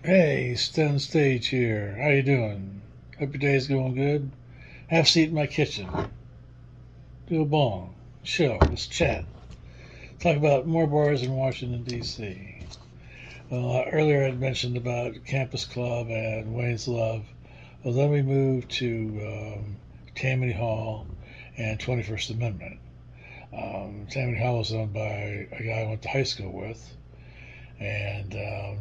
Hey, TheStonedSage here. How you doing? Hope your day's going good. Have a seat in my kitchen. Do a bong. Chill. Let's chat. Talk about more bars in Washington, D.C. Well, earlier I'd mentioned about Campus Club and Wayne's Love. Well, then we moved to Tammany Hall and 21st Amendment. Tammany Hall was owned by a guy I went to high school with, and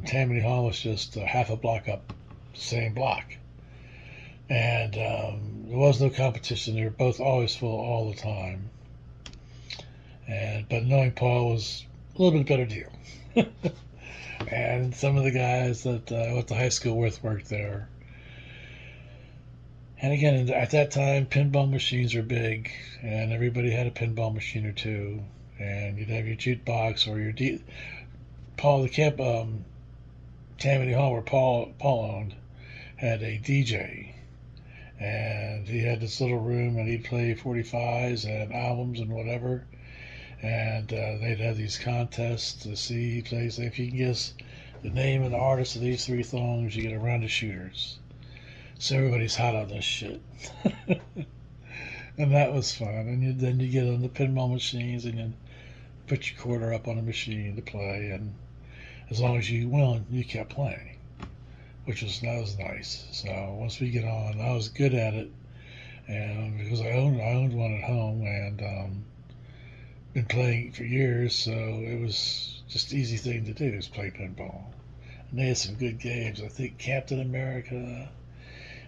Tammany Hall was just half a block up the same block. And there was no competition. They were both always full all the time. And but knowing Paul was a little bit better deal. And some of the guys that I went to high school with worked there. And again, at that time, pinball machines were big, and everybody had a pinball machine or two. And you'd have your jukebox or your Paul the camp Tammany Hall, where Paul owned, had a DJ, and he had this little room, and he'd play 45s and albums and whatever. And they'd have these contests to see plays. If you can guess the name and the artist of these three songs, you get a round of shooters. So everybody's hot on this shit, and that was fun. And then you get on the pinball machines and you put your quarter up on a machine to play, and as long as you won, you kept playing, that was nice. So once we get on, I was good at it, and because I owned one at home, and been playing for years, so it was just an easy thing to do is play pinball. And they had some good games. I think Captain America.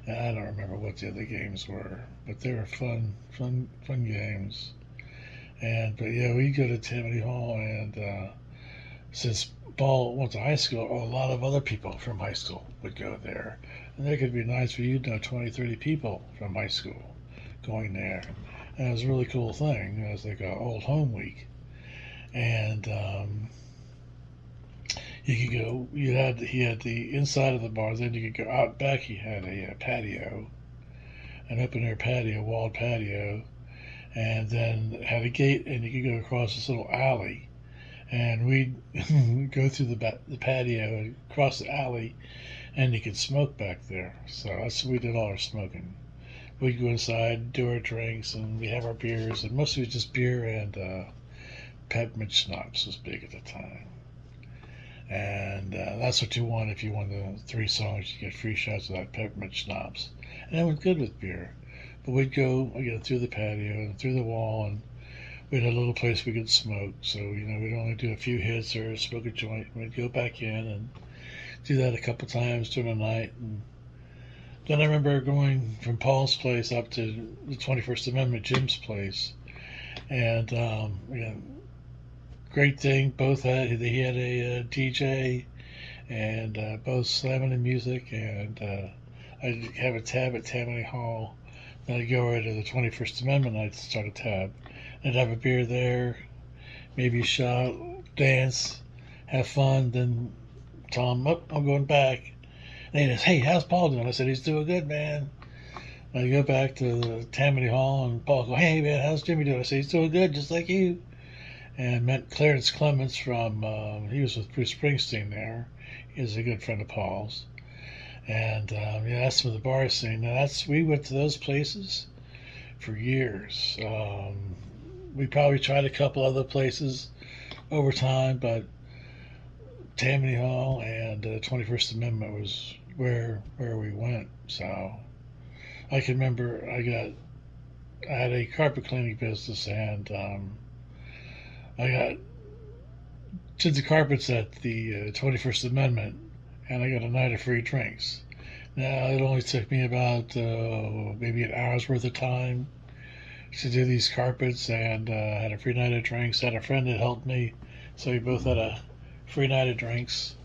And I don't remember what the other games were, but they were fun games. And but yeah, we go to Tammany Hall, and since Paul went to high school, a lot of other people from high school would go there, and there could be nights where you'd know 20, 30 people from high school going there. And it was a really cool thing. It was like an old home week, and you could go. He had the inside of the bar. Then you could go out back. He had a patio, an open air patio, walled patio, and then had a gate, and you could go across this little alley. And we'd go through the patio and across the alley, and you could smoke back there. So that's we did all our smoking. We'd go inside, do our drinks, and we have our beers, and mostly it was just beer and peppermint schnapps was big at the time. And that's what you want if you won the three songs. You get free shots of that peppermint schnapps, and that went good with beer. But we'd go again through the patio and through the wall, and we had a little place we could smoke. So we'd only do a few hits or smoke a joint. We'd go back in and do that a couple times during the night. And then I remember going from Paul's place up to the 21st Amendment, Jim's place, and great thing. He had a DJ, and both slamming the music, and I'd have a tab at Tammany Hall. Then I'd go right to the 21st Amendment. I'd start a tab. I'd have a beer there, maybe a shot, dance, have fun. Then Tom, oh, I'm going back. And he says, "Hey, how's Paul doing?" I said, "He's doing good, man." I go back to the Tammany Hall, and Paul goes, "Hey, man, how's Jimmy doing?" I said, "He's doing good, just like you." And I met Clarence Clemons from, he was with Bruce Springsteen there. He was a good friend of Paul's. And that's from the bar scene. Now we went to those places for years. We probably tried a couple other places over time, but Tammany Hall and 21st Amendment was where we went. So I can remember I had a carpet cleaning business, and I got did the carpets at the 21st Amendment, and I got a night of free drinks. Now it only took me about maybe an hour's worth of time to do these carpets, and had a free night of drinks. Had a friend that helped me, so we both had a free night of drinks.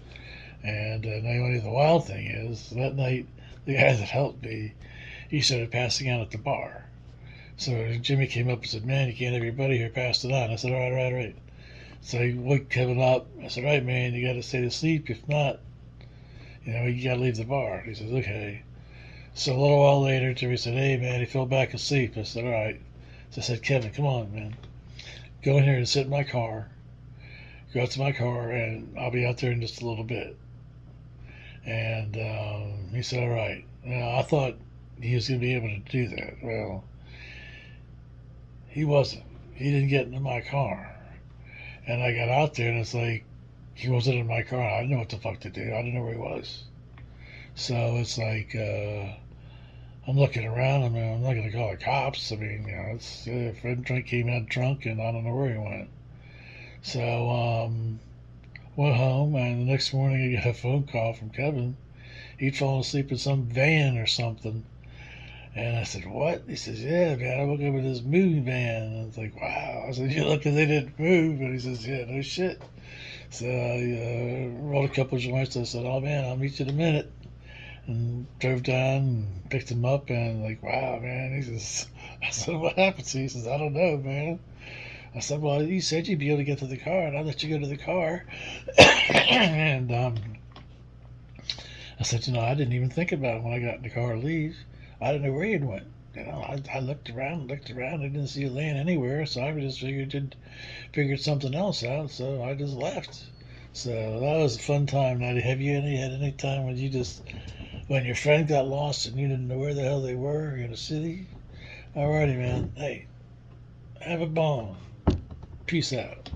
And now the wild thing is that night the guy that helped me, he started passing out at the bar. So Jimmy came up and said, "Man, you can't have your buddy here passed it on." I said, "All right, all right, all right." So he woke Kevin up. I said, "All right, man, you got to stay asleep. If not, you got to leave the bar." He says, "Okay." So a little while later, Jimmy said, "Hey, man, he fell back asleep." I said, "All right." So I said, "Kevin, come on, man. Go in here and sit in my car. Go out to my car, and I'll be out there in just a little bit." And he said, all right. Now, I thought he was going to be able to do that. Well, he wasn't. He didn't get into my car. And I got out there, and it's like, he wasn't in my car. I didn't know what the fuck to do. I didn't know where he was. So it's like, I'm looking around. I mean, I'm not going to call the cops. I mean, it's a friend came out drunk, and I don't know where he went. So, went home, and the next morning I get a phone call from Kevin. He'd fallen asleep in some van or something. And I said, what? He says, yeah, man, I woke up in this moving van. And I was like, wow. I said, you lucky they didn't move. And he says, yeah, no shit. So I rolled a couple of joints. I said, oh, man, I'll meet you in a minute. And drove down and picked him up. And like, wow, man. He says, I said, what happened to you? He says, I don't know, man. I said, well, you said you'd be able to get to the car, and I let you go to the car. And I said, I didn't even think about it when I got in the car to leave. I didn't know where he went. I looked around, I didn't see a land anywhere, so I just figured something else out, so I just left. So that was a fun time. Now, have you had any time when your friend got lost and you didn't know where the hell they were in a city? Alrighty, man. Hey, have a bone. Peace out.